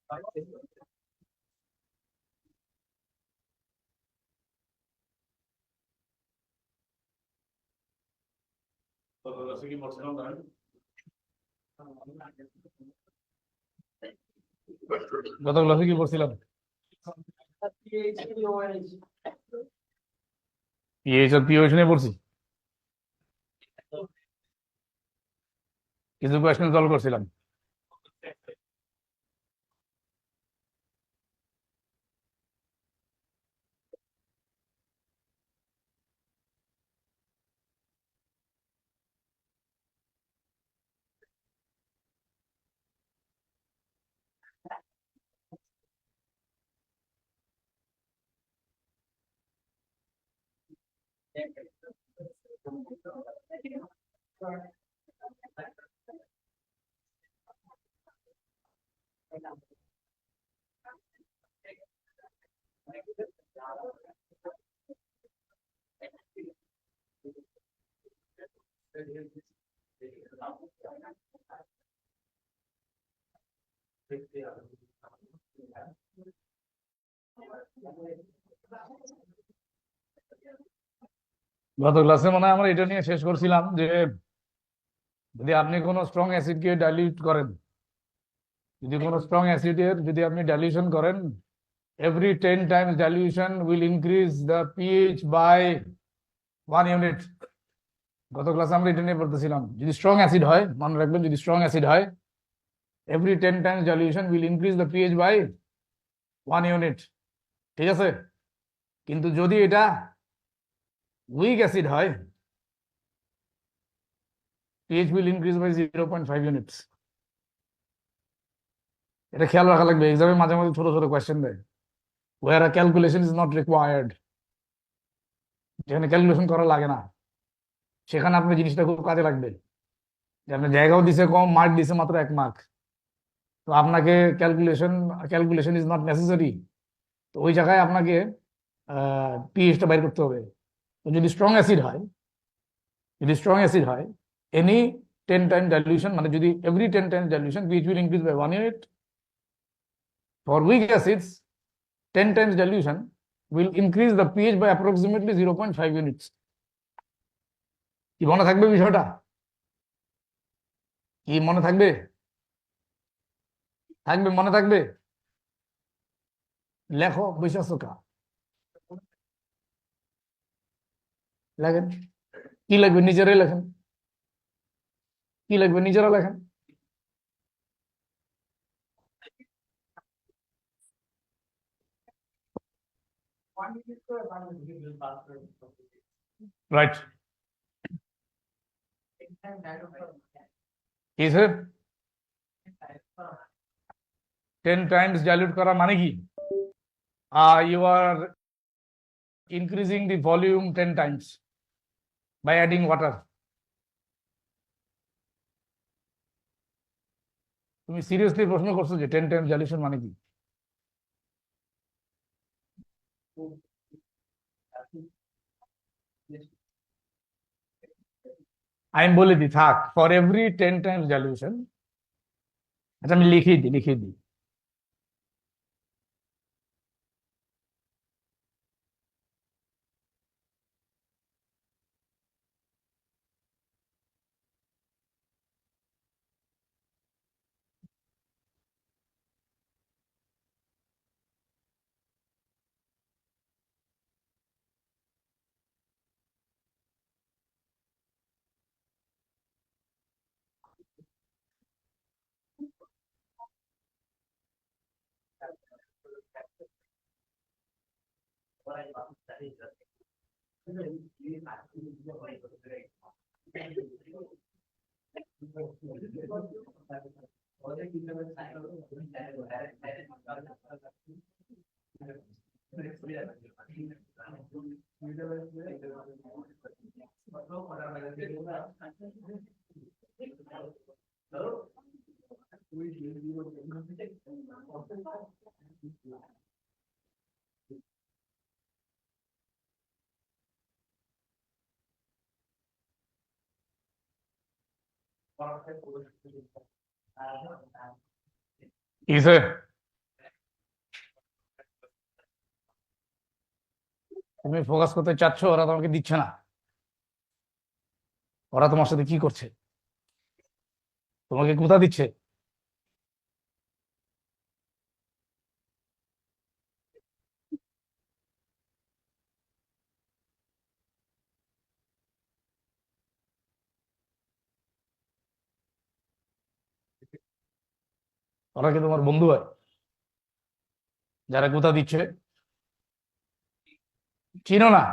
গত ক্লাসে কি পড়ছিলাম? পিএইচ আর পিওএইচ নিয়ে পড়ছি। কিছু কোয়েশ্চেন সলভ করছিলাম। গত ক্লাসে মনে হয় আমরা এটা নিয়ে শেষ করছিলাম যে যদি আপনি কোনো স্ট্রং অ্যাসিডকে ডাইলিউট করেন, যদি আপনি ডাইলিউশন করেন, every 10 times dilution will increase the pH by 1 unit. গত ক্লাসে আমরা এটা নিয়ে পড়তেছিলাম, যদি স্ট্রং অ্যাসিড হয়, মনে রাখবেন, যদি স্ট্রং অ্যাসিড হয়, every 10 times dilution will increase the pH by 1 unit. ঠিক আছে? কিন্তু যদি এটা উইক অ্যাসিড হয়, pH will increase by 0.5 units. এটা খেয়াল রাখা লাগবে, এক্সামে মাঝে মাঝে ছোট ছোট কোয়েশ্চেন দেয় where a calculation is not required, যেখানে ক্যালকুলেশন করা লাগে না, সেখানে আপনার জিনিসটা খুব কাজে লাগবে। যে আপনার জায়গাও দিছে কম, মার্ক দিছে মাত্র 1 মার্ক, তো আপনাকে ক্যালকুলেশন ইজ নট নেসেসারি, তো ওই জায়গায় আপনাকে পিএইচটা বাইর করতে হবে। তো যদি স্ট্রং অ্যাসিড হয় এনি 10 টাইম ডাইলিউশন, মানে যদি every 10 time dilution pH will increase by 1 unit. For weak acids 10 times dilution will increase the pH by approximately 0.5 units. কি মনে থাকবে বিষয়টা? কি মনে থাকবে? মনে থাকবে? লেখো, বিশ্বাস কা লেখেন। কি লাগবে নিজেরাই লেখেন, কি লাগবে নিজেরা লেখেন। রাইট, কি স্যার? 10 টাইমস ডাইলিউট করা মানে কি? You are increasing the volume 10 times by adding water. তুমি সিরিয়াসলি প্রশ্ন করছো যে 10 টাইমস ডাইলিউশন মানে কি? আমি বলে দিই, থাক, ফর এভরি 10 টাইমস ডাইলিউশন। আচ্ছা, আমি লিখে দিই। কিসে তুমি ফোকাস করতে চাচ্ছ, ওরা তোমাকে দিচ্ছে না। ওরা তোমার সাথে কি করছে? তোমাকে কোথা দিচ্ছে? ওরা কি তোমার বন্ধু হয় যারা কোথা দিচ্ছে? চিনো না?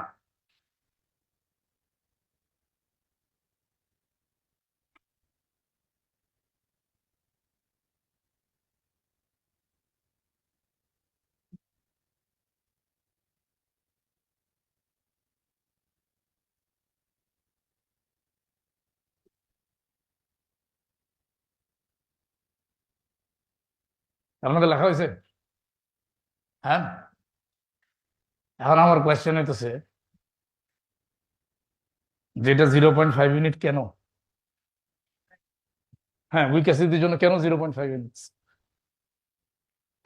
আপনাদের লেখা হয়েছে? হ্যাঁ। এখন আমার কোয়েশ্চেন হইতেছে, যেটা 0.5 ইউনিট কেন? হ্যাঁ, উইক অ্যাসিডের জন্য কেন 0.5 ইউনিট?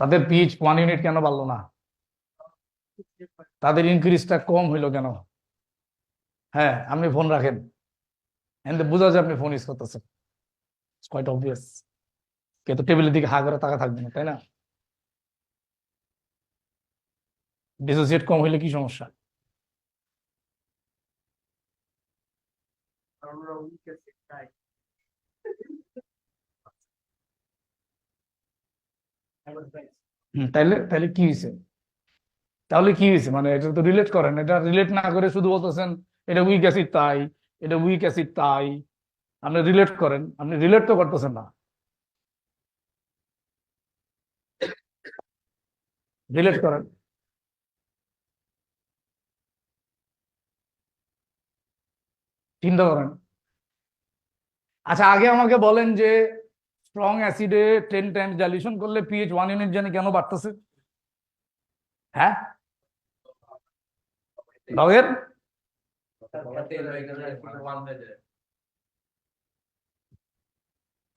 তাদের পিএইচ 1 ইউনিট কেন বাড়লো না? তাদের ইনক্রিজটা কম হইলো কেন? হ্যাঁ, আপনি ফোন রাখেন, এতে বোঝা যায় আপনি ফোন ইউজ করতেছেন। Quite obvious. কে তো টেবিলের দিকে হা করে তাকা থাকবে না, তাই না? ডিসোসিয়েট কম হইলে কি সমস্যা? তাইলে তাইলে কি হয়েছে? তাহলে কি হয়েছে, মানে এটা তো রিলেট করেন, এটা রিলেট না করে শুধু বলতেছেন এটা উইক অ্যাসিড তাই, এটা উইক অ্যাসিড তাই। আপনি রিলেট করেন, আপনি রিলেট তো করতেছেন না। রিলেট করেন। চিন্তা করেন। আচ্ছা, আগে আমাকে বলেন যে স্ট্রং অ্যাসিডে 10 টাইমস ডাইলিউশন করলে পিএইচ 1 ইউনিট জানি কেন বাড়তেছে? হ্যাঁ, লগের।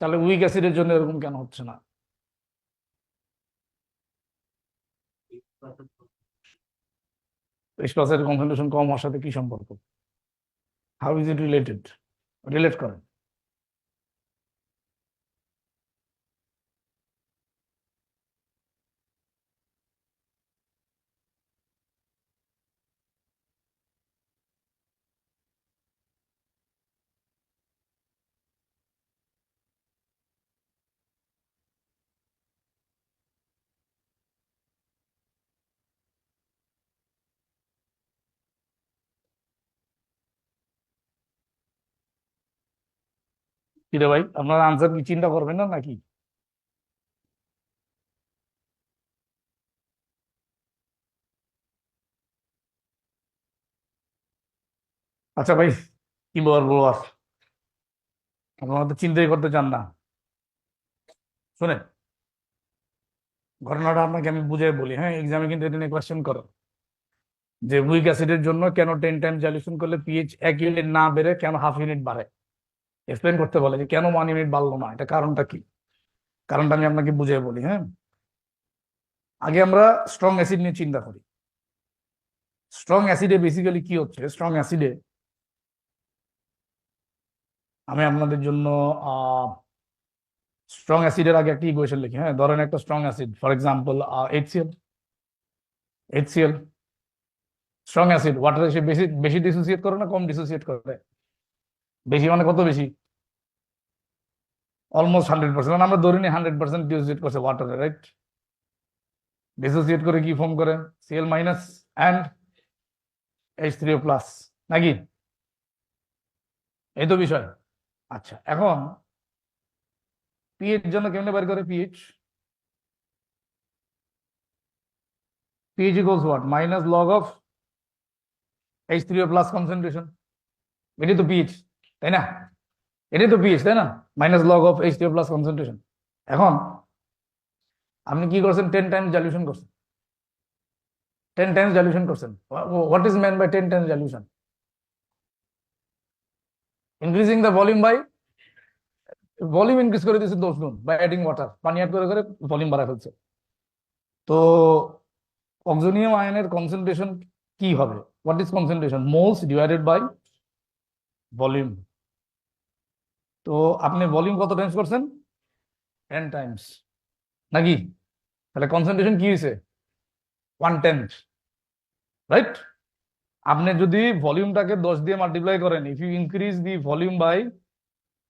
তাহলে উইক অ্যাসিডের জন্য এরকম কেন হচ্ছে না? স্পাসের কনসেন্ট্রেশন কম হওয়ার সাথে কি সম্পর্ক? How is it related? Relate করেন। কি রে ভাই, আপনার আনসার কি চিন্তা করবেন না নাকি? আচ্ছা ভাই, কি বলবো আর, আপনারা তো চিন্তাই করতে চান না। শুনে, ঘটনাটা আপনাকে আমি বুঝিয়ে বলি, হ্যাঁ, এক্সামে কিন্তু এটা নিয়ে কোয়েশ্চেন করো যে উইক অ্যাসিডের জন্য কেন 10 টাইম ডাইলিউশন করলে পিএইচ 1 ইউনিট না বেড়ে কেন হাফ ইউনিট বাড়ে। এক্সপ্লেন করতে বলে যে কেন 1 ইউনিট বাড়লো না, এটা কারণটা কি। কারণটা আমি আপনাকে বুঝিয়ে বলি, হ্যাঁ। আগে আমরা স্ট্রং অ্যাসিড নিয়ে চিন্তা করি। স্ট্রং অ্যাসিডে বেসিক্যালি কি হচ্ছে, স্ট্রং অ্যাসিডে আমি আপনাদের জন্য স্ট্রং অ্যাসিডের আগে একটা ইকুয়েশন লিখি, হ্যাঁ। ধরেন একটা strong acid, for example HCl. HCl strong acid ওয়াটারে সে বেশি বেশি ডিসোসিয়েট করে না কম ডিসোসিয়েট করে? বেশি মানে কত বেশি? অলমোস্ট 100%, মানে আমরা ধরে নিই 100% ডিসোসিয়েট করছে ওয়াটারে, রাইট? ডিসোসিয়েট করে কি ফর্ম করে? CL minus and H3O plus, নাকি? এই তো বিষয়। আচ্ছা, এখন পিএইচ জন্য কেমনে বের করে pH? PH equals what? Minus log of H3O plus concentration. এটাই তো পিএইচ, তাই না? এটাই তো পিএইচ, তাই না? Minus log of H3O plus concentration. এখন আপনি কি করছেন? 10 টাইমস ডাইলিউশন করছেন। 10 টাইমস ডাইলিউশন করছেন। What is mean by 10 times dilution? Increasing the volume by, volume increase করে দিয়েছে 10 গুণ বাই অ্যাডিং ওয়াটার, পানি অ্যাড করে করে ভলিউম বাড়ায় ফেলছে। তো অক্সিজেনিয়াম আয়নের কনসেন্ট্রেশন কি হবে? What is concentration? Moles divided by volume. তো আপনি ভলিউম কত টাইমস করছেন? 10 টাইমস নাকি? তাহলে কনসেন্ট্রেশন কি হয়েছে? 1/10, রাইট? আপনি যদি ভলিউমটাকে 10 দিয়ে মাল্টিপ্লাই করেন, if you increase the volume by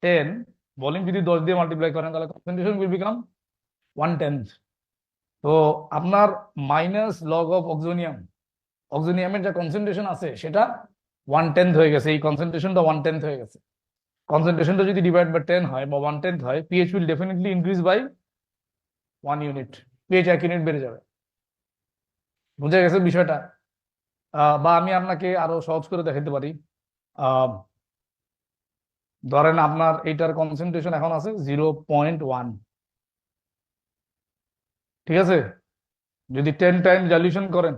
10, volume যদি 10 দিয়ে মাল্টিপ্লাই করেন তাহলে কনসেন্ট্রেশন উইল বিকাম 1/10। তো আপনার মাইনাস লগ অফ অক্সোনিয়াম, অক্সোনিয়ামের যে কনসেন্ট্রেশন আছে সেটা 1/10 হয়ে গেছে। এই কনসেন্ট্রেশনটা 1/10 হয়ে গেছে। কনসেন্ট্রেশনটা যদি ডিভাইড বাই 10 হয় বা 1/10 হয়, pH will definitely increase by 1 unit. PH 1 unit বেড়ে যাবে। বুঝে গেছে বিষয়টা? বা আমি আপনাকে আরো সহজ করে দেখাতে পারি। ধরেন আপনার এইটার কনসেন্ট্রেশন এখন আছে 0.1, ঠিক আছে? যদি 10 টাইম ডাইলিউশন করেন,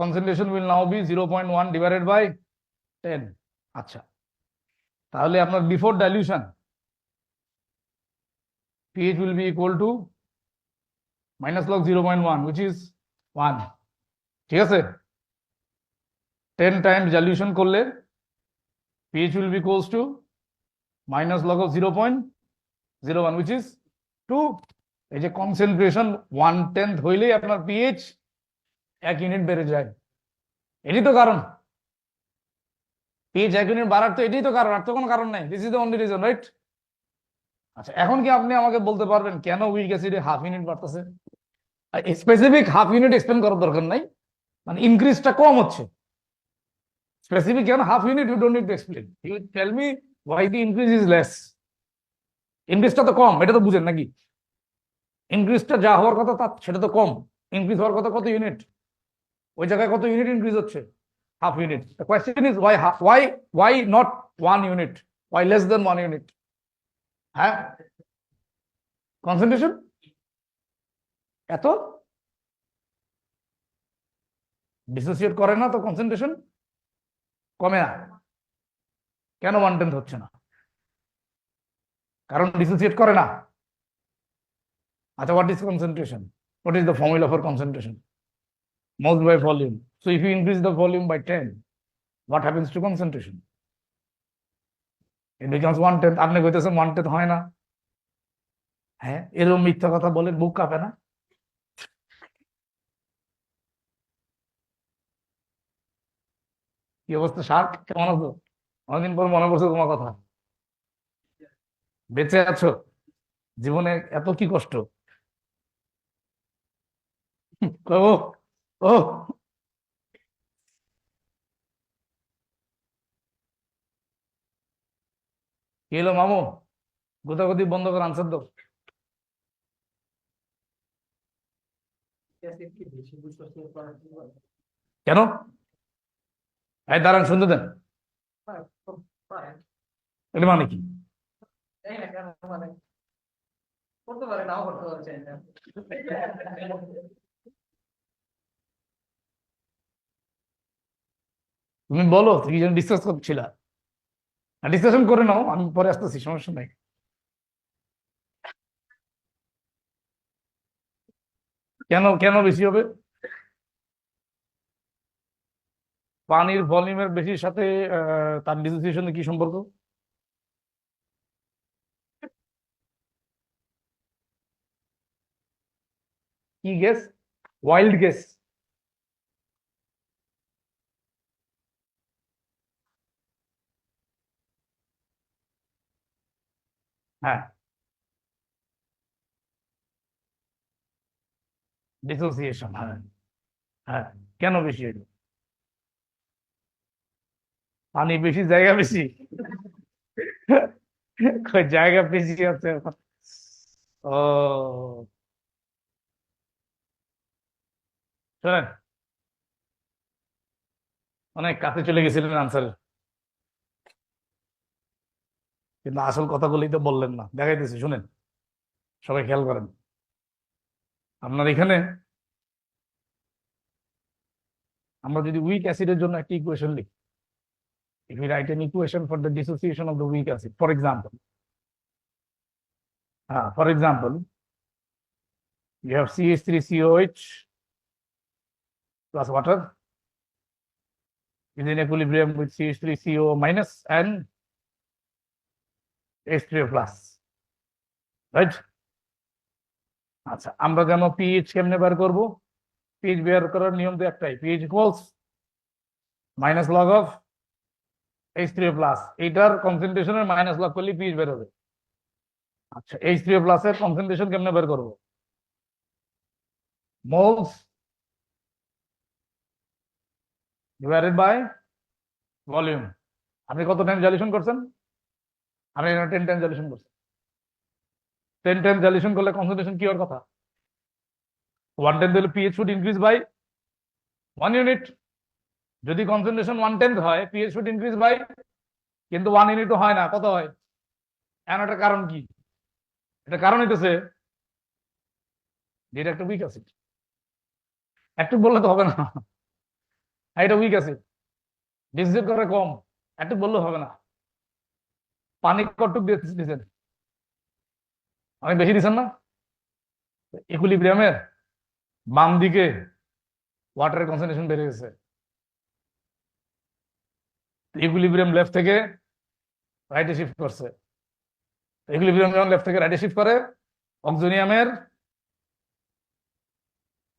concentration will now be 0.1 divided by 10। আচ্ছা, তাহলে আপনার before dilution pH will be equal to minus log 0.1 which is 1, ঠিক আছে? 10 টাইমস ডাইলিউশন করলে pH will be equals to minus log of 0.01 which is 2। এই যে concentration 1/10 হইলেই আপনার পিএইচ 1 ইউনিট বেড়ে যায়। এটি তো কারণ, পিএইচ 1 ইউনিট বাড়ার তো এটাই তো কারণ, আর তো কোনো কারণ নাই। This is the only reason, right? আচ্ছা, এখন কি আপনি আমাকে বলতে পারবেন কেন উইক অ্যাসিডে হাফ ইউনিট বাড়তেছে? স্পেসিফিক হাফ ইউনিট এক্সপ্লেন করার দরকার নাই, মানে ইনক্রিজটা কম হচ্ছে। স্পেসিফিক কেন half unit you don't need to explain, you tell me why the increase is less. ইনক্রিজটা তো কম, এটা তো বুঝেন নাকি? ইনক্রিজটা যা হওয়ার কথা তা সেটা তো কম। ইনক্রিজ হওয়ার কথা কত ইউনিট? ওই জায়গায় কত ইউনিট ইনক্রিজ হচ্ছে? Half unit. The question is why not 1 unit, why less than 1 unit? হ্যাঁ, কনসেন্ট্রেশন এত ডিসোসিয়েট করে না, তো কনসেন্ট্রেশন কমে না। কেন 1/10 হচ্ছে না? কারণ ডিসোসিয়েট করে না। আচ্ছা, what is concentration? What is the formula for concentration? Mole by volume. So if you increase the volume by 10, what happens to concentration? It becomes 1/10। আপনি কইতেছেন 1/10 হয় না? হ্যাঁ, এরকম মিথ্যা কথা বলে বুক কাঁপে না? কি অবস্থা শার্ক, কেমন আছো? অনেকদিন পর মনে পড়ছে তোমার কথা। বেঁচে আছো? জীবনে এত কি কষ্ট? ও ও, কি হলো মামু? গোতাগতি বন্ধ করে আনসার দাও। কেন? এই দাঁড়ান, শুনতে দেন। এটা মানে কি? তুমি বলো কি যেন ডিসকাস করছিলা। ডিসকাশন করে নাও, আমি পরে আসতেছি, সমস্যা নাই। কেন কেন বেশি হবে? পানির ভলিউমের বেশির সাথে তার ডিসোসিয়েশনের কি সম্পর্ক? কি গেস? Wild guess? হ্যাঁ, ডিসোসিয়েশন। হ্যাঁ হ্যাঁ, কেন বেশি হইলো? পানি বেশি, জায়গা বেশি? কই জায়গা বেশি আছে এখন? ও, শোনেন, অনেক কাছে চলে গেছিলেন আনসার, কিন্তু আসল কথাগুলোই তো বললেন না। দেখাইতেছি, শুনেন, সবাই খেয়াল করেন। আপনার এখানে আমরা যদি উইক অ্যাসিডের জন্য একটা ইকুয়েশন লিখি, if we write an equation for the dissociation of the weak acid, for example, you have CH3COH plus water is in equilibrium with CH3CO minus and H3O plus, right? আচ্ছা, আমরা যেন pH কেমনে বের করব? PH বের করার নিয়ম তো একটাই, pH equals minus log of H3O plus, এইটার কনসেন্ট্রেশনের মাইনাস লগ করলে পিএইচ বের হবে। আচ্ছা, H3O প্লাসের কনসেন্ট্রেশন কেমনে বের করব? Moles divided by volume. আপনি কত টাইম জ্যালিউশন করছেন? আমি 10 টাইম জ্যালিউশন করছি। 10 টাইম জ্যালিউশন করলে কনসেন্ট্রেশন কি হওয়ার কথা? 1/10 দিলে pH should increase by 1 unit. যদি কনসেন্ট্রেশন 1/10 হয়, পিএইচ শুড ইনক্রিজ বাই, কিন্তু 1 ইউনিটও হয় না, কত হয়? এমন একটা কারণ কি? এটা কারণ হইতেছে যেটা একটা উইক অ্যাসিড। একটু বললে তো হবে না, এটা উইক অ্যাসিড, ডিসিশন করে কম, একটু বললে হবে না। পানি কতটুক দিচ্ছেন? অনেক বেশি দিচ্ছেন না? ইকুইলিব্রিয়ামের বাম দিকে ওয়াটারের কনসেন্ট্রেশন বেড়ে গেছে, ইকুইলিব্রিয়াম লেফট থেকে রাইটে শিফট করছে। ইকুইলিব্রিয়াম যখন লেফট থেকে রাইটে শিফট করে, অক্সিজেনিয়ামের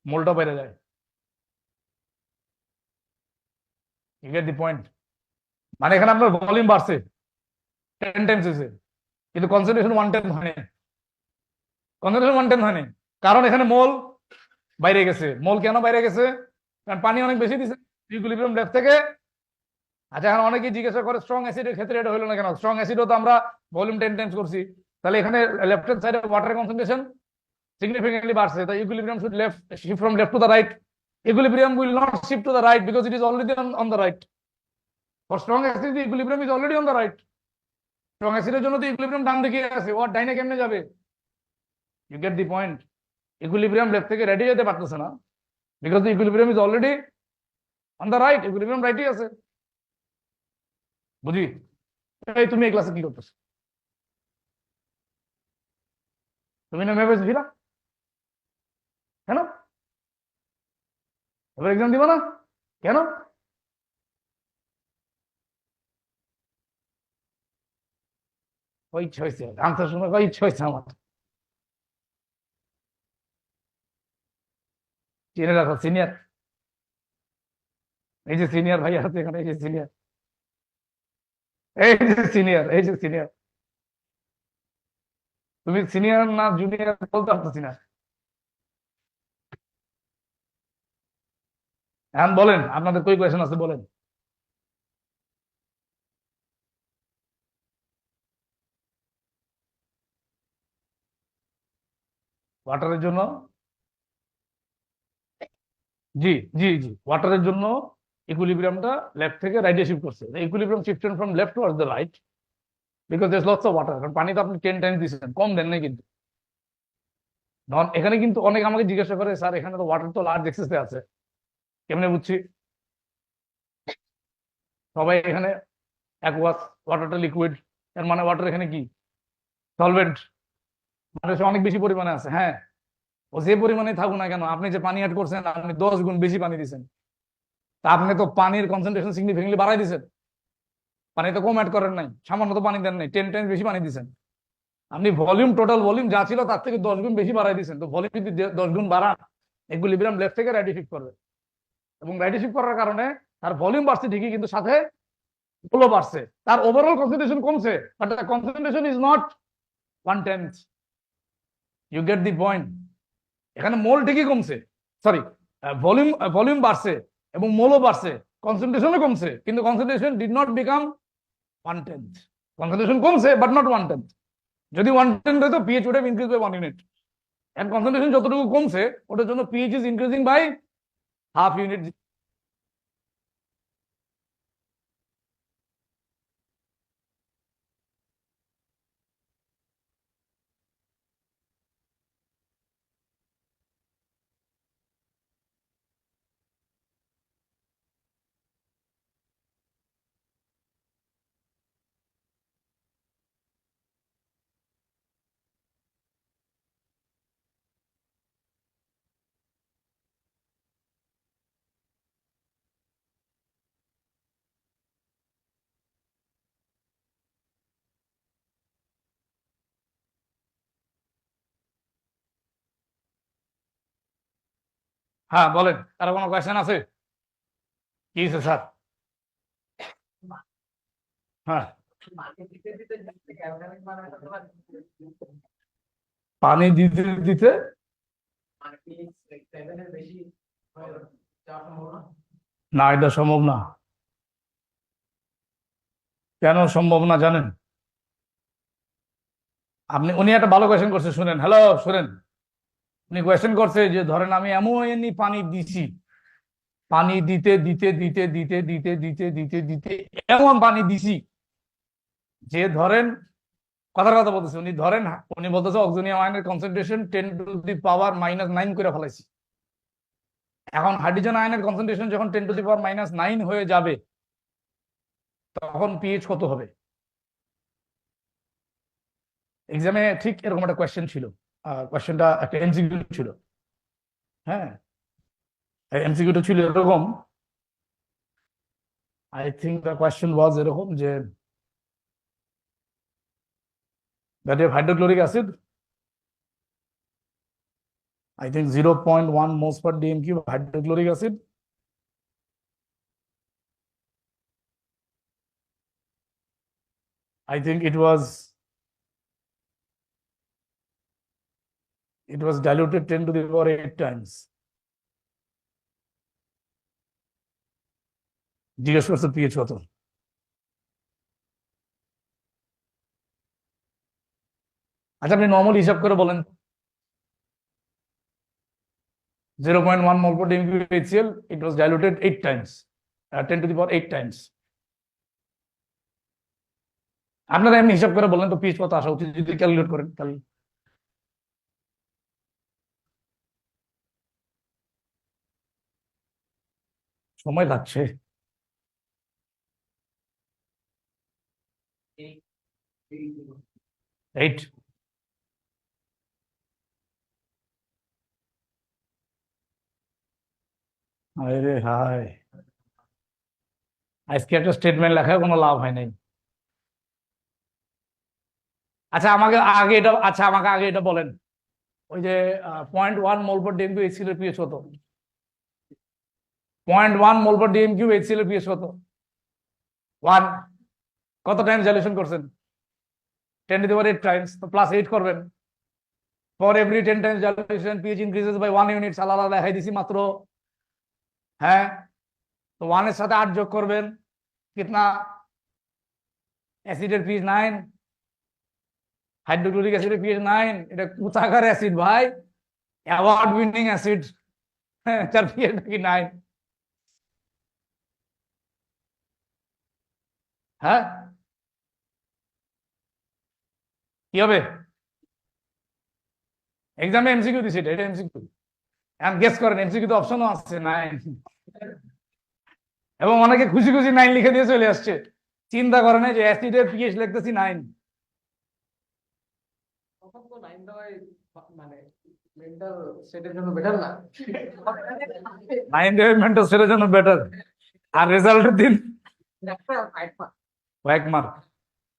মোলটা বেড়ে যায়। You get the point? মানে এখানে আপনার ভলিউম বাড়ছে, 10 টাইমস হয়েছে, কিন্তু কনসেন্ট্রেশন 1/10 হয়নি। কনসেন্ট্রেশন 1/10 হয়নি, কারণ এখানে মোল বাইরে গেছে। মোল কেন বাইরে গেছে? কারণ পানি অনেক বেশি দিচ্ছে ইকুইলিব্রিয়াম লেফট থেকে। আচ্ছা, এখন অনেকেই জিজ্ঞাসা করে স্ট্রং অ্যাসিডের ক্ষেত্রে এটা হলো না কেন? স্ট্রং অ্যাসিডও তো আমরা ভলিউম 10 টাইমস করছি, তাহলে এখানে লেফট হ্যান্ড সাইডে ওয়াটারের কনসেন্ট্রেশন সিগনিফিকেন্টলি বাড়ছে। তাই equilibrium should left shift from left to the right. Equilibrium will not shift to the right because it is already on the right. For strong acid, the equilibrium is already on the right. Strong acid এর জন্য তো equilibrium ডান দিকে আছে, ও ডাইনে কেমনে যাবে? You get the point? Equilibrium left থেকে রাইটে যেতে পারতেছে না because the equilibrium is already on the right. Equilibrium রাইটই আছে। বুঝি? এই তুমি এই ক্লাসে কি করতেছো? তুমি না ভেবে ছিল কেন? এবার এক্সাম দিবা না কেন? ওই ইচ্ছা হয়েছে, আনসার শুনে ওই ইচ্ছা হয়েছে আমার। চিনে রাখো সিনিয়র, এই যে সিনিয়র ভাই আছে এখানে, এই যে সিনিয়র, এই যে সিনিয়র, এই যে সিনিয়র। তুমি সিনিয়র না জুনিয়র বলতে পারতেছি না। এখন বলেন, আপনাদের কই কোয়েশন আছে বলেন। ওয়াটারের জন্য, জি জি জি, ওয়াটারের জন্য ইকুইলিব্রিয়ামটা লেফট থেকে রাইটে শিফট করছে। Equilibrium shifted from left towards the right because there lots of water. কারণ পানি তো আপনি 10 টাইমস দিচ্ছেন, কম দেন নাই কিন্তু। ধর এখানে কিন্তু অনেক আমাকে জিজ্ঞাসা করে, স্যার এখানে তো ওয়াটার তো লার্জ এক্সেসে আছে, কেমনে বুঝছি? সবাই এখানে অ্যাকুয়াস, ওয়াটারটা লিকুইড, এর মানে ওয়াটার এখানে কি সলভেন্ট, মানে সে অনেক বেশি পরিমাণে আছে। হ্যাঁ, ও যে পরিমাণে থাকুক না কেন, আপনি যে পানি অ্যাড করছেন, আপনি 10 গুণ বেশি পানি দিচ্ছেন, তা আপনি তো পানির কনসেন্ট্রেশন সিগনিফিকেন্টলি বাড়াই দিচ্ছেন। পানি তো কম অ্যাড করেন নাই, সামান্য তো পানি দেন নাই, 10 টাইমস বেশি পানি দিচ্ছেন। আপনি ভলিউম, টোটাল ভলিউম যা ছিল তার থেকে 10 গুণ বেশি বাড়াই দিচ্ছেন। তো ভলিউম যদি 10 গুণ বাড়ান, ইকুইলিব্রিয়াম লেফট থেকে রাইটে শিফট করবে, এবং রাইটে শিফট করার কারণে তার ভলিউম বাড়ছে ঠিকই, কিন্তু সাথে মোলও বাড়ছে। তার ওভারঅল কনসেন্ট্রেশন কমছে, but the concentration is not 1/10। You get the point? এখানে মোল ঠিকই কমছে, সরি, ভলিউম ভলিউম বাড়ছে এবং মোলও বাড়ছে, কনসেন্ট্রেশনও কমছে, কিন্তু concentration did not become 1/10। Concentration কমছে বাট নট 1/10। যদি 1/10 হতো, pH would have increase by 1 unit. And concentration যতটুকু কমছে, ওটার জন্য pH is increasing by half unit. হ্যাঁ বলেন, কারো কোনো কোয়েশ্চেন আছে? কি হয়েছে স্যার? হ্যাঁ, পানি দিতে দিতে না, এটা সম্ভব না। কেন সম্ভব না জানেন? উনি একটা ভালো কোয়েশ্চেন করছে, শুনেন। হ্যালো, শুনেন। উনি কোয়েশ্চেন করছে যে ধরেন আমি এমনি পানি দিছি, পানি দিতে দিতে দিতে দিতে দিতে দিতে দিতে দিতে এমন পানি দিছি যে ধরেন, কথার কথা বলতেছে উনি, ধরেন উনি বলতেছে অক্সিজেন আয়নের কনসেন্ট্রেশন 10⁻⁹ করে ফেলাইছি। এখন হাইড্রোজেন আয়নের কনসেন্ট্রেশন যখন 10⁻⁹ হয়ে যাবে, তখন পিএইচ কত হবে? এক্সামে ঠিক এরকম একটা কোয়েশ্চেন ছিল। কোয়েশ্চেনটা একটা এমসিকিউ ছিল। হ্যাঁ, এমসিকিউটা ছিল এরকম, আই থিঙ্ক দ্য কোয়েশ্চেন ওয়াজ এরকম যে that you have hydrochloric acid, I think 0.1 moles per dm cube hydrochloric acid, I think it was diluted 10⁸ times. জিজ্ঞেস করছে পিএইচ কত। আচ্ছা, আপনি নর্মাল হিসাব করে বলেন। 0.1 mole per dm cube HCl, it was diluted 8 times, 10⁸ times. আপনারা এমনি হিসাব করে বলেন তো পিএইচ কত আসা উচিত, যদি ক্যালকুলেট করেন তাহলে। সময় লাগছে। 8। আরে হায়, আজকে একটা স্টেটমেন্ট লেখায় কোনো লাভ হয় নাই। আমাকে আগে এটা বলেন, ওই যে 0.1 মোল পার ডিএম কিউ এইচসিএল এর পিএইচ কত? 0.1 মোল পার ডিএম কিউ এইচসিএল এর পিএইচ কত? 1। কত টাইমস ডাইলিউশন করছেন? 10⁸ টাইমস, তো +8 করবেন। For every 10 times dilution pH increases by 1 unit, আলাদা দেখাই দিছি মাত্র। হ্যাঁ, তো 1 এর সাথে 8 যোগ করবেন, কিতনা? অ্যাসিডের পিএইচ 9, হাইড্রোক্লোরিক অ্যাসিডের পিএইচ 9। এটা কোথাকার অ্যাসিড ভাই? Award winning acid. হ্যাঁ, তার পিএইচ নাকি 9। হ্যাঁ, কি হবে? এক্সামে এমসিকিউ দিছে, এটা এমসিকিউ। এখন গেস করেন, এমসিকিউ তো অপশনও আছে 9, এবং অনেকে খুশি খুশি 9 লিখে দিয়ে চলে আসছে। চিন্তা করেন যে অ্যাসিডের পিএইচ লিখতেছি 9। মানে মেন্টাল সেটের জন্য বেটার না? 9 দেবে মেন্টাল সেটের জন্য বেটার, আর রেজাল্টের দিন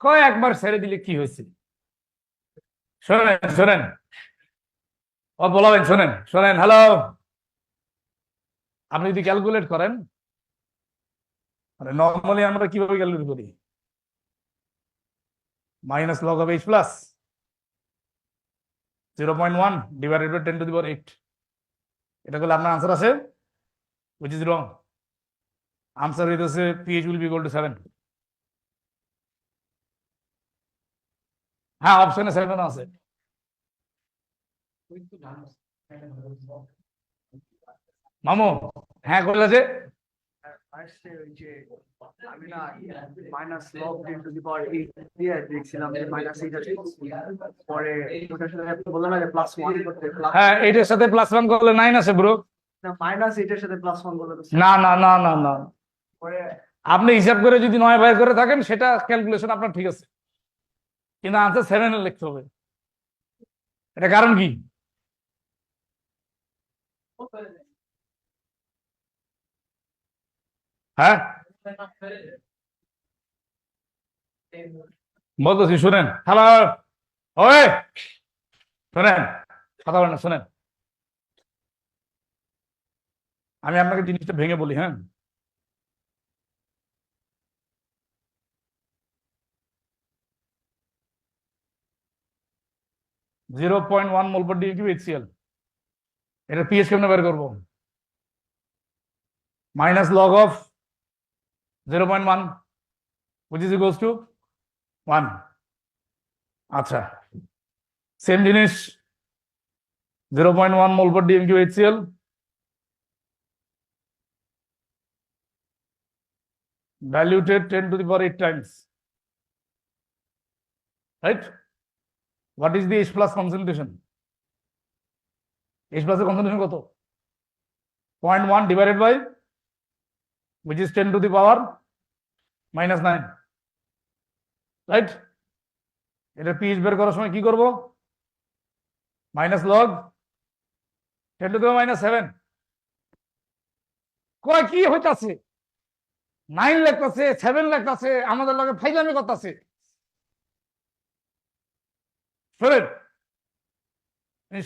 কয়েকবার ছেড়ে দিলে কি হয়েছে? শোনেন শোনেন, ও বলাবেন, শোনেন শোনেন, হ্যালো। আপনি যদি ক্যালকুলেট করেন, মানে নর্মালি আমরা কিভাবে ক্যালকুলেট করি? Minus log of H plus 0.1 divided by 10⁸ এটা করলে আপনার আনসার আছে, which is wrong. আনসার হইতেছে pH will be equal to 7। হ্যাঁ, অপশনে 7 আছে। মামু, হ্যাঁ কইলা যে আমি না মাইনাস লগ 10⁸ দিয়ে দেখছিলাম যে -8 আছে, পরে ওটার সাথে বললাম না যে +1 করতে, হ্যাঁ, এটার সাথে +1 করলে 9 আছে ব্রো। না -8 এর সাথে +1 করলে তো না না না না না, পরে আপনি হিসাব করে যদি 9 বের করে থাকেন, সেটা ক্যালকুলেশন আপনার ঠিক আছে, কিন্তু আনসার 7 এর লিখতে হবে। এটা কারণ কি? হ্যাঁ, বলতেছি শুনেন, হ্যালো, ওই শোনেন, কথা বলেন না, শোনেন। আমি আপনাকে জিনিসটা ভেঙে বলি, হ্যাঁ। (0.1 মোল পার ডিএম কিউব HCl, এটা পিএইচ কেমনে বের করবো? Minus log of 0.1 which is equals to 1. আচ্ছা, সেম জিনিস 0.1 মোল পার DM cube HCl diluted 10 to the power 8 times, right? What is the H plus concentration? H plus এর concentration কত? 0.1 divided by which is 10 to the power minus 9, right? এটা pH বের করার সময় কি করব? Minus log 10 to the power minus 7। কয় কি হইতাছে? 9 লেখতাছে, 7 লেখতাছে, আমাদের লগে ফাইজলামি করতেছে। শোনেন,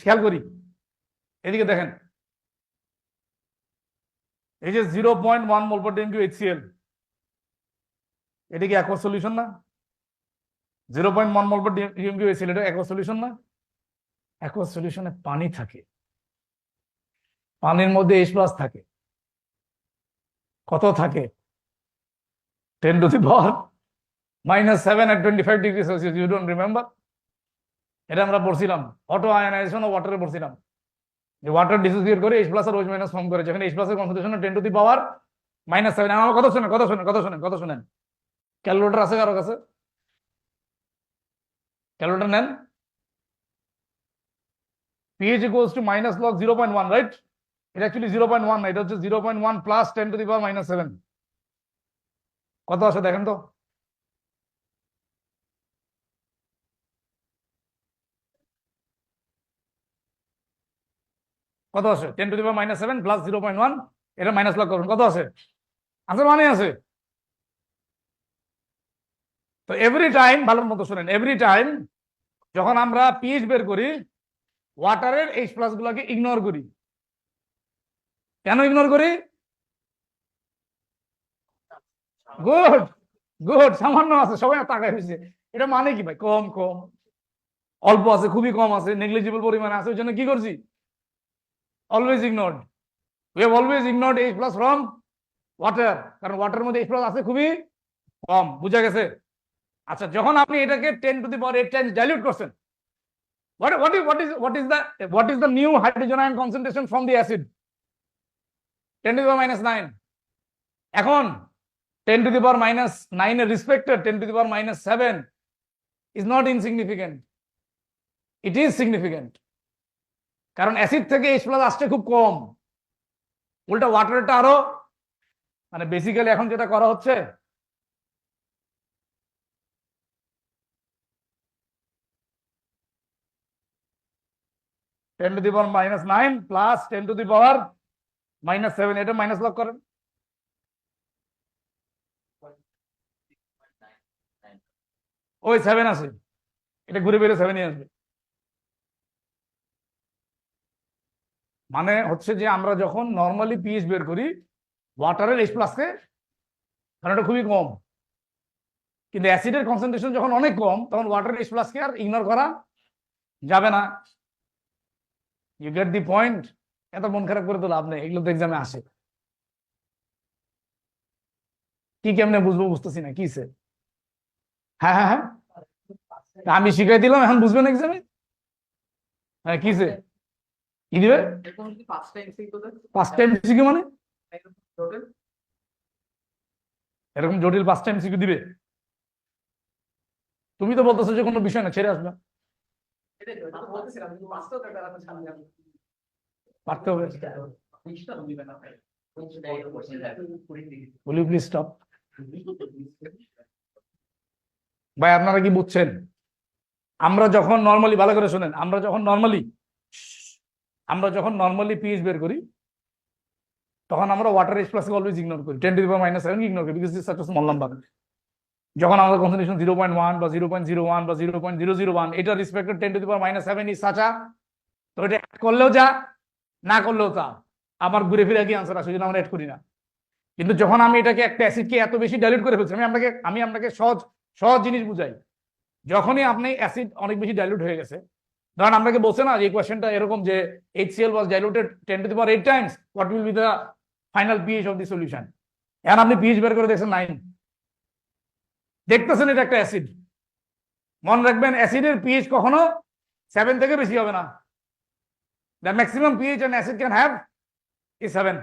খেয়াল করি, এদিকে দেখেন, এই যে 0.1 মোল পার ডিএম কিউব HCl, এটা কি অ্যাকোয়াস সলিউশন না? 0.1 মোল পার ডিএম কিউব HCl এটা অ্যাকোয়াস সলিউশন না? অ্যাকোয়াস সলিউশনে পানি থাকে, পানির মধ্যে H প্লাস থাকে। কত থাকে? 10 to the power minus 7 at 25 degrees Celsius. You don't remember? এটা আমরা পড়ছিলাম, অটো আয়নাইজেশন অফ ওয়াটারে পড়ছিলাম, যে ওয়াটার ডিসোসিয়েট করে H প্লাস আর OH মাইনাস ফর্ম করে, যেখানে H প্লাস এর concentration 10 to the power minus 7। আমার কথা শুনেন, কথা শুনেন, কথা শুনেন, কথা শুনেন। ক্যালকুলেটর আছে কারো কাছে? ক্যালকুলেটর নেন। pH equals to minus log 0.1, right? এটা অ্যাকচুয়ালি 0.1 না, এটা হচ্ছে 0.1 plus 10 to the power minus 7। কত আছে দেখেন তো? কত আছে? 10 to the power minus 7 plus 0.1, এটা মাইনাস লগ করুন, কত আছে? আছে মানে আছে। তো এভরি টাইম, ভালোর মতো শুনেন, এভরি টাইম যখন আমরা পিএইচ বের করি, ওয়াটারের H প্লাস গুলোকে ইগনোর করি। কেন ইগনোর করি? গুড, গুড, সামান্য আছে, সবাই তাকায় হয়েছে। এটা মানে কি ভাই? কম কম, অল্প আছে, খুবই কম আছে, নেগলিজিবল পরিমাণে আছে, ওই জন্য কি করছি? Always ignored. We have always ignored H plus from water, কারণ ওয়াটারের মধ্যে H প্লাস আছে খুবই কম। বুঝা গেছে? আচ্ছা, যখন আপনি এটাকে 10 to the power 8 Times dilute করছেন, what is the new hydrogen ion concentration from the acid? 10 to the power minus 9। এখন 10 to the power minus 9 এর রেসপেক্টে 10 to the power minus 7 is not insignificant, it is significant, কারণ acid থেকে H plus আসছে খুব কম, উল্টা ওয়াটারটা আরো, মানে basically এখন যেটা করা হচ্ছে, ten to the power minus 9 plus 10 to the power minus 7, এটা মাইনাস লগ করেন। ওই 7 আছে, এটা ঘুরে বেড়ে 7 আসবে। মানে হচ্ছে যে আমরা যখন নর্মালি পিএইচ বের করি ওয়াটারের H প্লাসকে, কারণ এটা খুবই কম, কিন্তু অ্যাসিডের কনসেন্ট্রেশন যখন অনেক কম, তখন ওয়াটারের H প্লাসকে আর ইগনোর করা যাবে না। You get the point? এত মন খারাপ করে তো লাভ নেই, এগুলো তো এক্সামে আসে। কি কেমনে বুঝবো? বুঝতেছি না কিসে। হ্যাঁ হ্যাঁ হ্যাঁ, আমি শিখাই দিলাম, এখন বুঝবেন এক্সামে? হ্যাঁ, কিসে কি দিবে? 5 টাইম সিকিউ মানে এরকম জটিল 5 টাইম সিকিউ দিবে? তুমি তো বলতেছো যে কোনো বিষয় না, ছেড়ে আসবে, পারতে হবে। Will you please stop? ভাই আপনারা কি বুঝছেন? আমরা যখন নর্মালি, ভালো করে শোনেন, আমরা যখন নর্মালি পিএইচ বের করি, তখন আমরা water H plus always ignore করি, 10 to the power minus 7 ignore করি, because it's such a small number. যখন আমাদের কনসেন্ট্রেশন 0.1 বা 0.01 বা 0.001, এটা respected 10 to the power minus 7 is such a, তো এটা করলেও যা, না করলেও তা, আমার ঘুরে ফিরে কি আনসার আসে, আমরা অ্যাড করি না। কিন্তু যখন আমি এটাকে একটা অ্যাসিডকে এত বেশি ডাইলিউট করে ফেলছি, আমি আপনাকে সহজ সহজ জিনিস বুঝাই। যখনই আপনি অ্যাসিড অনেক বেশি ডাইলিউট হয়ে গেছে, ধরেন আপনাকে বলছে না যে এই কোয়েশ্চেনটা এরকম যে HCl was diluted 10⁸ times, what will be the final pH of the solution? এখন আপনি pH বের করে দেখছেন 9, দেখতেছেন এটা একটা অ্যাসিড। মনে রাখবেন অ্যাসিডের pH কখনো 7 থেকে বেশি হবে না। The maximum pH an acid can have is 7.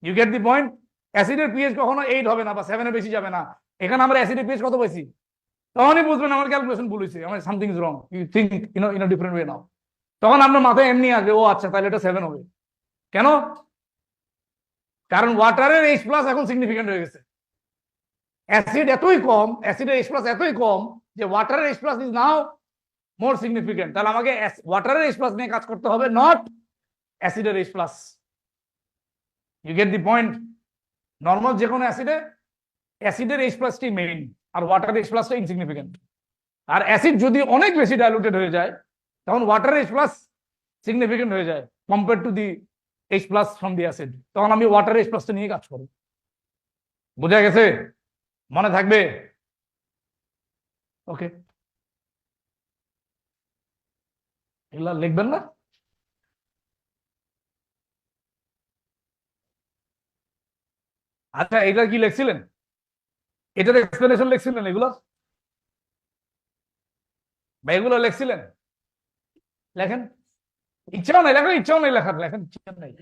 You get the point? অ্যাসিডের pH কখনো 8 হবে না বা 7 এর বেশি যাবে না। এখানে আমরা অ্যাসিডের pH কত পাইছি, তখনই বুঝবেন আমার ক্যালকুলেশন ভুল হয়েছে, আমার something is wrong, you think in a different way now. তখন আপনার মাথায় এমনি আসবে, ও আচ্ছা তাহলে এটা 7 হবে। কেন? কারণ ওয়াটারের H+ এখন সিগনিফিকেন্ট হয়ে গেছে। অ্যাসিড এতই কম, অ্যাসিডের H+ এতই কম যে ওয়াটারের H+ is now more significant. তাহলে আমাকে ওয়াটারের H+ নিয়ে কাজ করতে হবে, নট অ্যাসিডের H+। You get the point? Normal যে কোনো অ্যাসিডের H+টি মেইন, আর ওয়াটারের H+টা ইনসিগনিফিকেন্ট। আর অ্যাসিড যদি অনেক বেশি ডাইলুটেড হয়ে যায়, তখন ওয়াটারের H+ সিগনিফিকেন্ট হয়ে যায় compare to the H+ from the acid. তখন আমি ওয়াটারের H+টা নিয়ে কাজ করব। বোঝা গেছে? মনে থাকবে? ওকে, এগুলা লিখবেন না? আচ্ছা, এটা কি লিখছিলেন? এটার এক্সপ্লেনেশন লিখছিলেন এগুলো, বা এগুলো লিখছিলেন? লেখেন। ইচ্ছাও নাই লেখার, ইচ্ছাও নাই লেখার, লেখেন, ইচ্ছা নাই।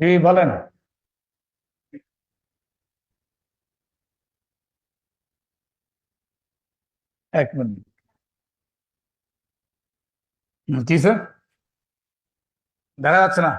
জি বলেন। এক মিনিট। কি স্যার? দেখা যাচ্ছে না।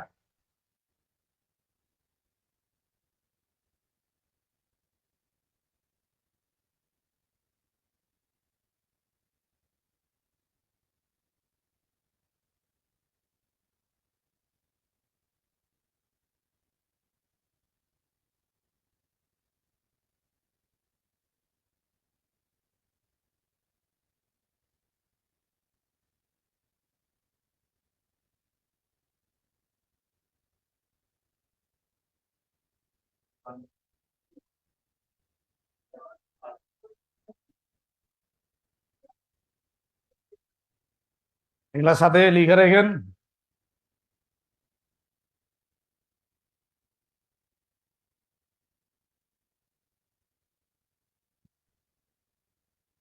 এগুলোর সাথে লিখে রাখেন।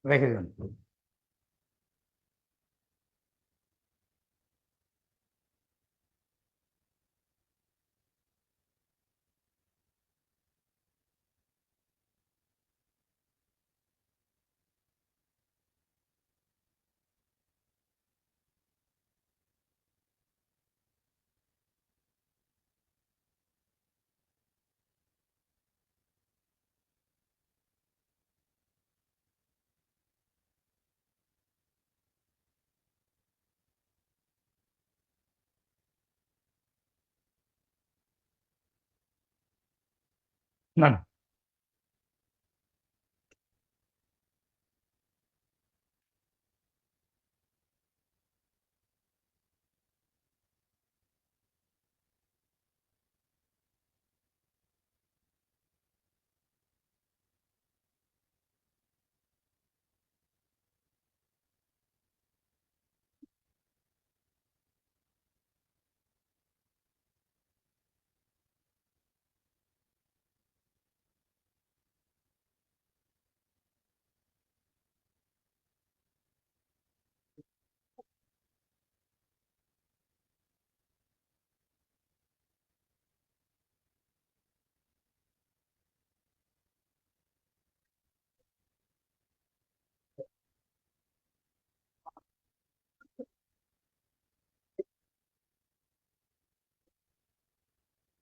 রেখে দেন। না।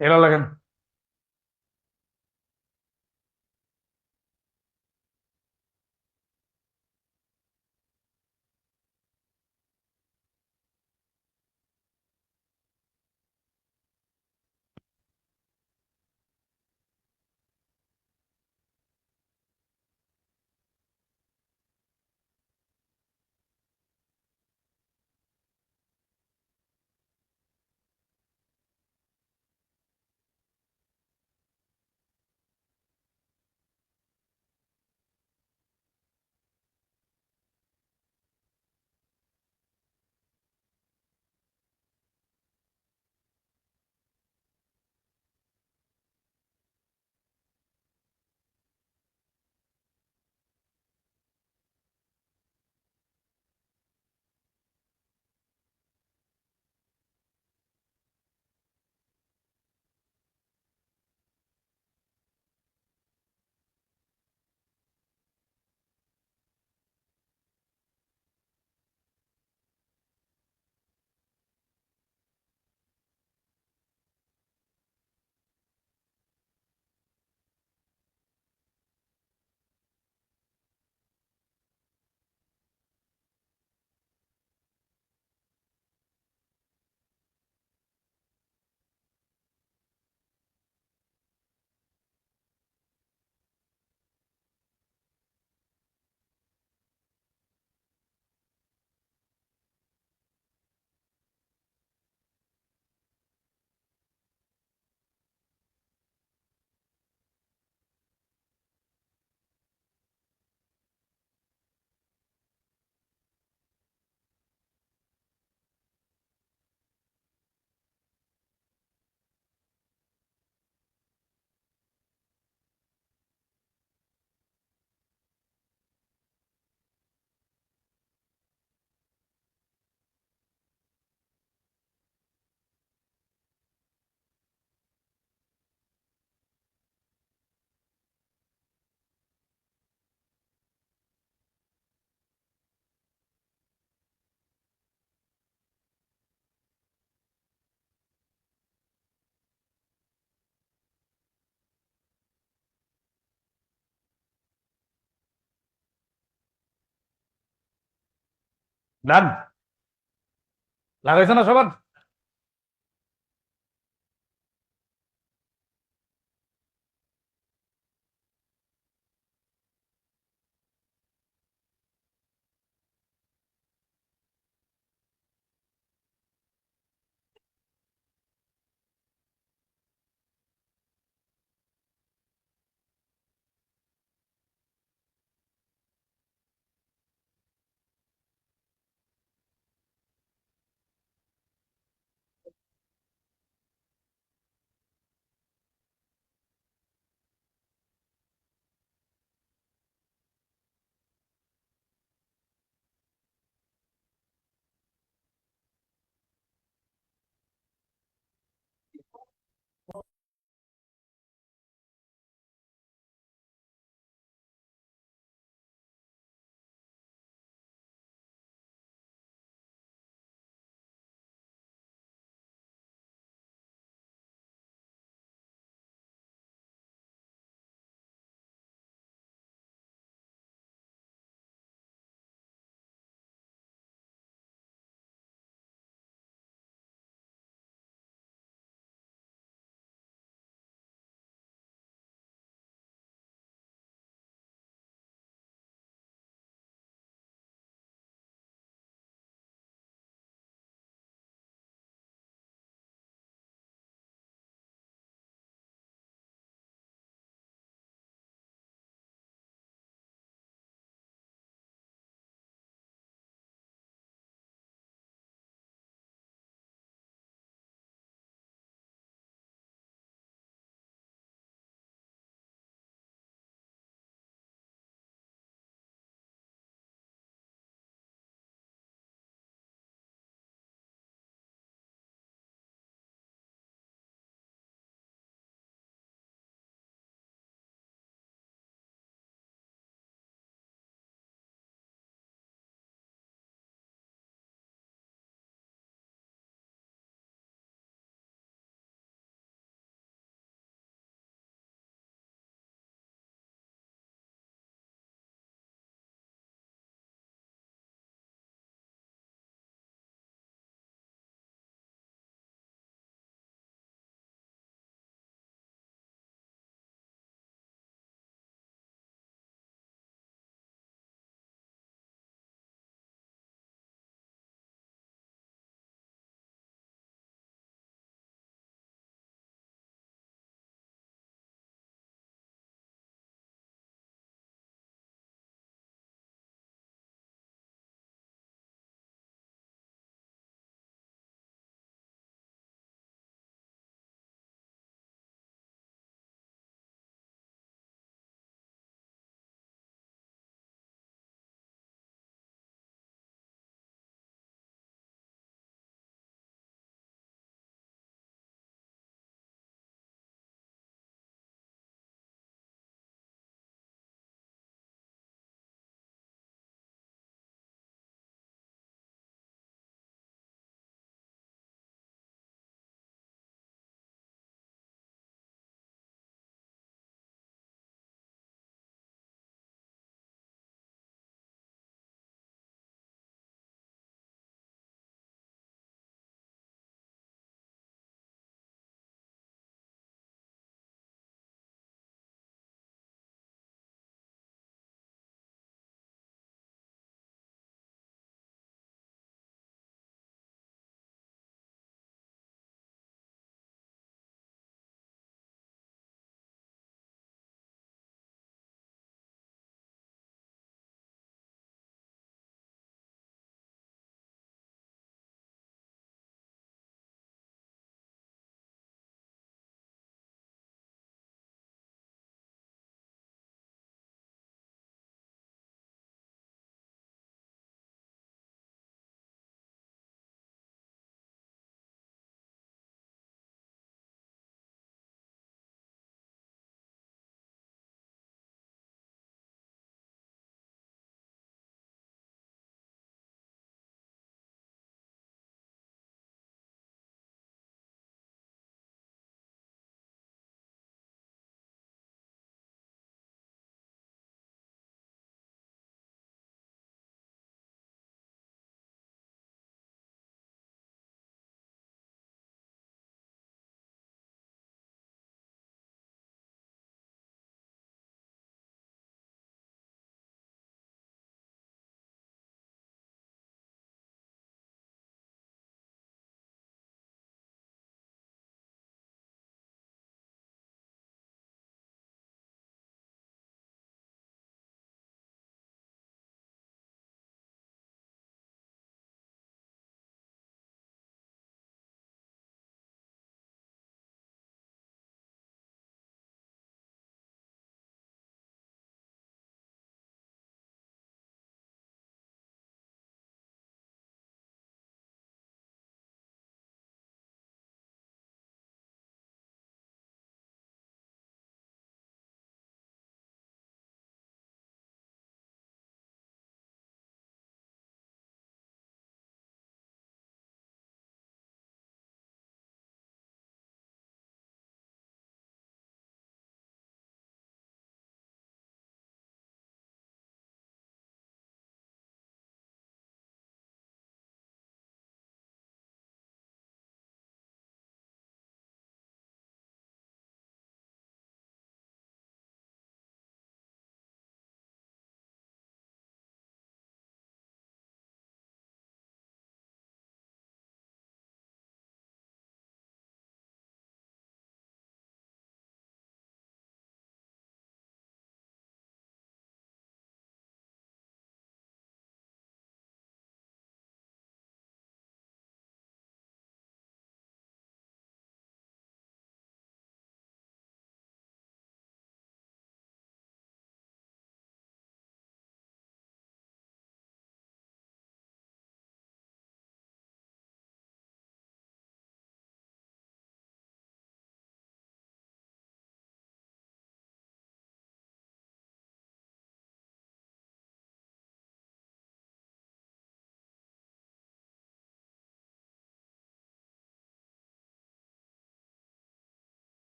এগুলো লেখেন। ডান, লাগাইছে না সবার?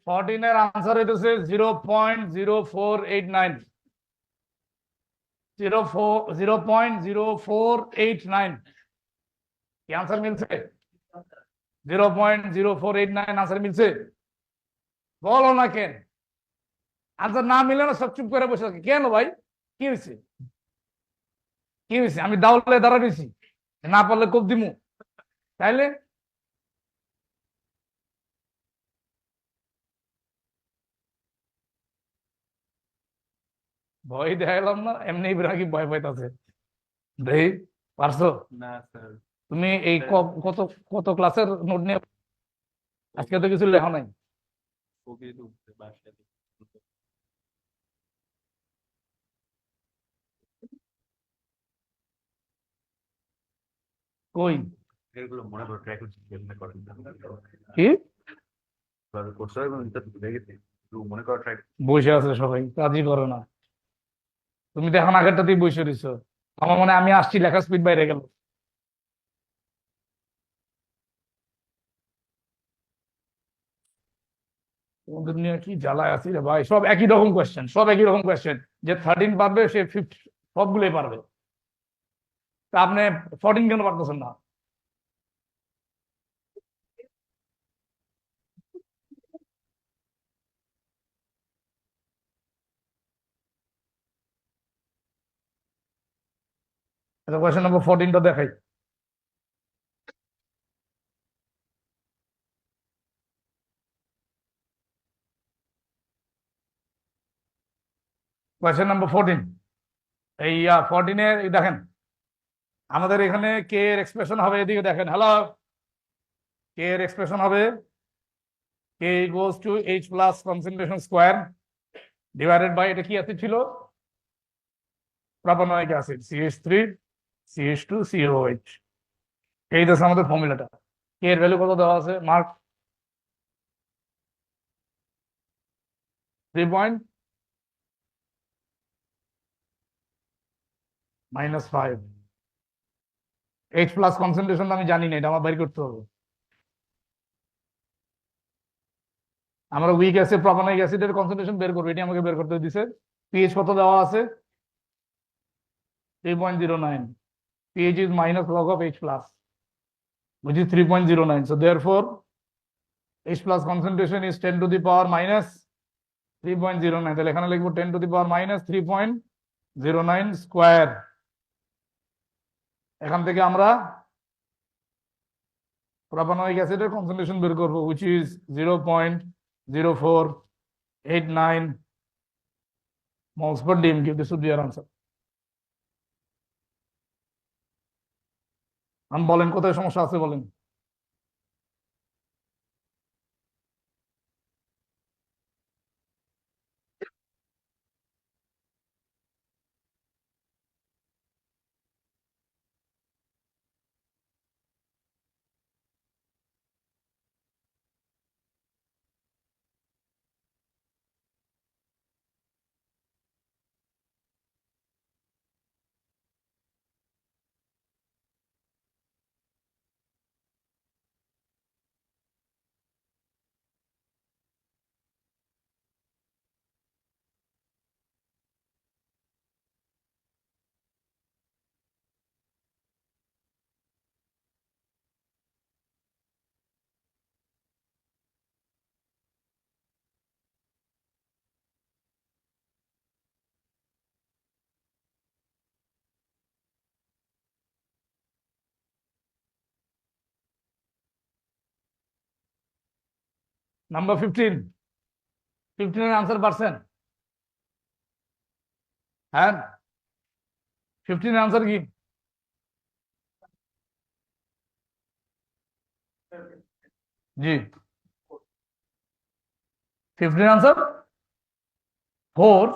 14 এর আনসার হইতেছে 0.0489, 0.0489। কি আনসার মিলছে? 0.0489 আনসার মিলছে? বলো না কেন? আনসার না মিলে না সব চুপ করে বসে থাকে কেন ভাই? কি হয়েছে? কি হয়েছে? আমি দাউলে দাঁড়া দিয়েছি, না পারলে কোপ দিমু তাইলে? ভয় দেখাইলাম না, এমনি ইব্রাহিম ভয় পাইতাছে। দেই পারছো? না স্যার, তুমি এই কত কত ক্লাসের নোট নিয়ে আজকে তো কিছু লেখা নাই? ছবি তুলতে বাসায় কই এগুলো মনে করে ট্রাই করছি মনে করেন কি করতে হবে দেখেছি মনে করো ট্রাই। বসে আছে সবাই, কাজই করে না। তুমি তো এখন আগেরটাতেই বসে রয়েছো। আমার মনে হয় আমি আসছি লেখা স্পিড বাইরে গেল। ওদের নিয়ে কি জ্বালায় আছি রে ভাই, সব একই রকম কোয়েশ্চেন, সব একই রকম কোয়েশ্চেন। যে 13 পারবে সে 50 সবগুলোই পারবে। তা আপনি 14 কেন পারতেছেন না? আচ্ছা, কোয়েশ্চেন নম্বর 14টা দেখাই। কোয়েশ্চেন নম্বর 14, এই 14 এর দেখেন, আমাদের এখানে কে এর এক্সপ্রেশন হবে, এদিকে দেখেন। হ্যালো, কে এর এক্সপ্রেশন হবে K equals to H plus concentration square divided by, এটা কি অ্যাসিড ছিল? Propanoic acid, CH3 CH2 COH। এই দেখো আমাদের ফর্মুলাটা। কে এর ভ্যালু কত দেওয়া আছে? Mark 3 point -5। H plus concentration আমি জানি না, এটা আমার বের করতে হবে। আমরা উইক অ্যাসিড প্রোপানয়িক অ্যাসিডের কনসেন্ট্রেশন বের করবো, এটি আমাকে বের করতে দিছে। পিএইচ কত দেওয়া আছে? 3.09। pH is minus log of H plus, which is 3.09. So therefore, H plus concentration is 10 to the power minus 3.09. তাহলে এখানে লিখবো 10 to the power minus 3.09 square. এখান থেকে আমরা প্রোপানয়িক অ্যাসিডের কনসেন্ট্রেশন বের করবো, which is 0.0489 moles per dm cube. This would be our answer. আমি বলেন কোথায় সমস্যা আছে বলেন। নাম্বার 15, 15 এর আনসার পারছেন? হ্যাঁ, 15 এর আনসার কি? জি, 15 আনসার 4।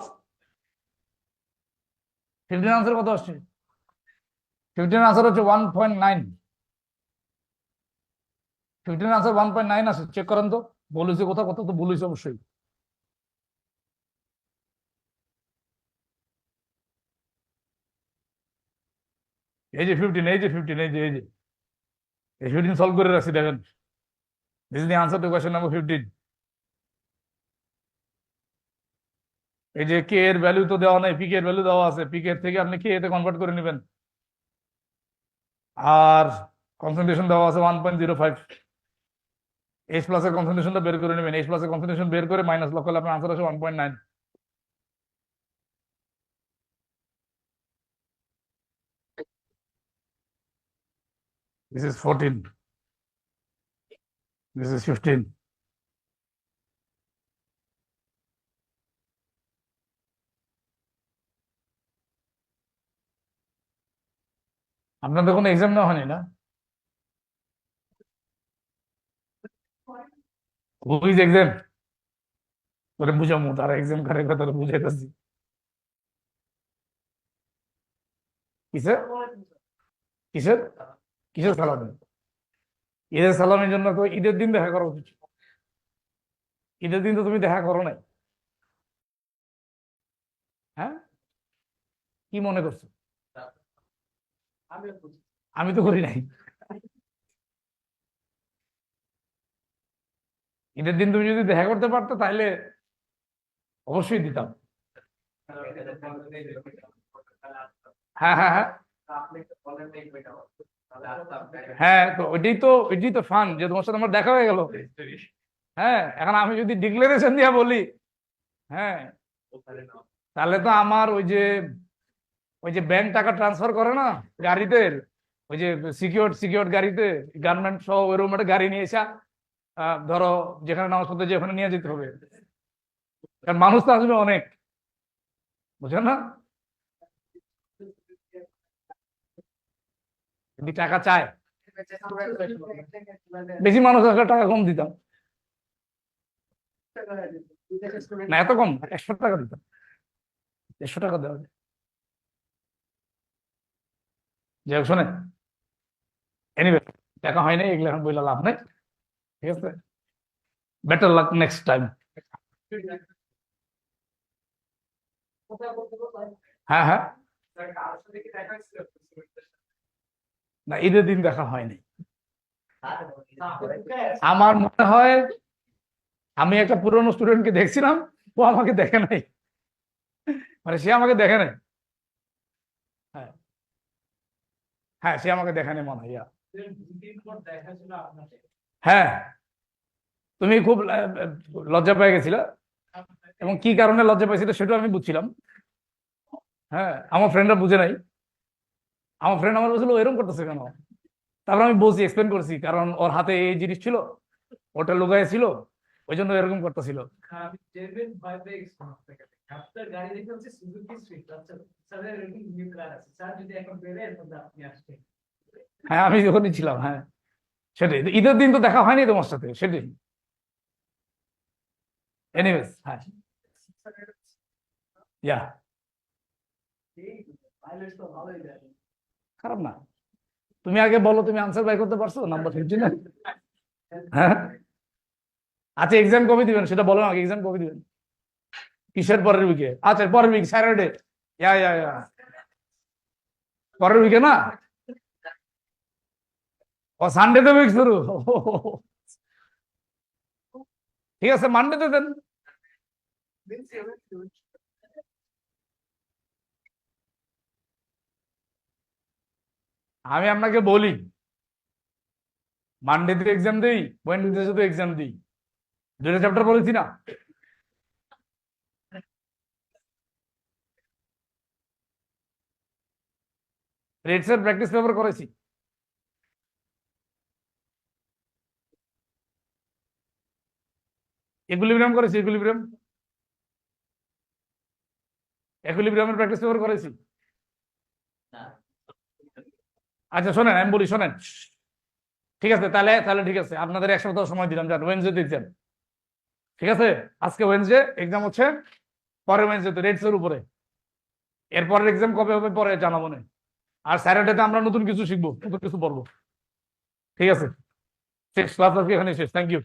15 আনসার কত আসছে? 15 আনসার হচ্ছে 1.9। 15 আনসার 1.9 আসে, চেক করেন তো বলেছে কোথাও, কত তো বলেছে অবশ্যই। এই যে 15, এই যে 15, এই যে এই যে এই 15 সলভ করে রাখছি, দেখেন। This is the answer to question number 15। এই যে কে এর ভ্যালু তো দেওয়া নাই, পিকে এর ভ্যালু দেওয়া আছে, পিকে এর থেকে আপনি কে এতে কনভার্ট করে নেবেন। আর কনসেন্ট্রেশন দেওয়া আছে 1.05, এইচ প্লাস এর কনসেন্ট্রেশনটা বের করে নেবেন, এইচ প্লাস এর কনসেন্ট্রেশন বের করে মাইনাস লক করলে আপনার আনসার আসে 1.9। This is 14. This is 15. আপনাদের কোনো এক্সাম নেওয়া হয়নি না? হুইজ এক্সাম করে বুঝামু, তারা এক্সাম করে কথা বুঝাইতেছি। কিসের কিসের কিসের সালামি? ঈদের সালামের জন্য তো ঈদের দিন দেখা করা উচিত। ঈদের দিন তো তুমি দেখা করো নাই। হ্যাঁ, কি মনে করছো? আমি তো করি নাই। ঈদের দিন তুমি যদি দেখা করতে পারতো তাহলে অবশ্যই দিতাম। হ্যাঁ হ্যাঁ হ্যাঁ হ্যাঁ, তো ওইটাই তো ফান যে তোমার সাথে আমার দেখা হয়ে গেল। হ্যাঁ, এখন আমি যদি ডিক্লারেশন দিয়া বলি, হ্যাঁ, তাহলে তো আমার ওই যে ব্যাংক টাকা ট্রান্সফার করে না গাড়িতে, ওই যে সিকিউর গাড়িতে, গার্মেন্ট সহ ওইরকম একটা গাড়ি নিয়ে এসা ধরো যেখানে নামাজ পড়তে যে ওখানে নিয়ে যেতে হবে, কারণ মানুষ তো আসবে অনেক, বুঝছেন না? যদি টাকা চায়, বেশি মানুষ আসলে টাকা কম দিতাম না, এত কম 100 টাকা দিতাম, 150 টাকা দেওয়া যায়। যাই হোক, শোনে, এনিওয়ে টাকা হয় নাই, এগুলো এখন বইলে লাভ নাই, ঠিক আছে? Better luck next time. হ্যাঁ হ্যাঁ, না ঈদের দিন দেখা হয়নি। আমার মনে হয় আমি একটা পুরনো স্টুডেন্টকে দেখছিলাম, ও আমাকে দেখে নাই, মানে সে আমাকে দেখে নাই। হ্যাঁ হ্যাঁ, সে আমাকে দেখে নাই মনে হয়। হ্যাঁ, তুমি খুব লজ্জা পেয়ে গেছিলে, এবং কি কারণে লজ্জা পাইছিলে সেটাও আমি বুঝছিলাম। হ্যাঁ, আমার ফ্রেন্ডরা বুঝে নাই, আমার ফ্রেন্ড আমার বলছিল এরকম করতেছে কেন, তারপর আমি বলছি, এক্সপ্লেন করছি, কারণ ওর হাতে এই জিনিস ছিল, ওটা লুকায় ছিল, ওই জন্য এরকম করতেছিল। হ্যাঁ, আমি যখনই ছিলাম, হ্যাঁ সেটাই, ঈদের দিন তো দেখা হয়নি তোমার সাথে, সেটাই। এনিওয়েজ, হ্যাঁ, ইয়া, খারাপ না। তুমি আগে বলো, তুমি আনসার বাই করতে পারছো নাম্বার 15? হ্যাঁ, আচ্ছা এক্সাম কবে দিবেন সেটা বলো আগে, এক্সাম কবে দিবেন? কিসের পরের উইকে? আচ্ছা পরের উইক, স্যাটারডে। ইয়া ইয়া ইয়া, পরের উইকে না? ও সানডে তে উইক শুরু, ঠিক আছে, মানডে তে দেন। আমি আপনাকে বলি, মানডে তে এক্সাম দিই, ওয়েডনেসডে তে এক্সাম দিই, দুটো চ্যাপ্টার বলেছি না? রেটস এর প্র্যাকটিস পেপার করেছি, ইকুইলিব্রিয়াম করেছি, ইকুইলিব্রিয়ামের প্র্যাকটিস পেপার করেছি। আচ্ছা শোনেন, আমি বলি, শোনেন, ঠিক আছে, তাহলে তাহলে ঠিক আছে, আপনাদের এক সপ্তাহ সময় দিলাম, যান ওয়েডনেসডে এক্সাম, ঠিক আছে? আজকে ওয়েডনেসডে এক্সাম হচ্ছে, পরের ওয়েডনেসডে রেটস এর উপরে, এরপরের এক্সাম কবে হবে পরে জানাবো না। আর স্যাটারডেতে আমরা নতুন কিছু শিখবো, নতুন কিছু পড়বো, ঠিক আছে? শেষ, ক্লাস আজকে এখানে শেষ, থ্যাংক ইউ।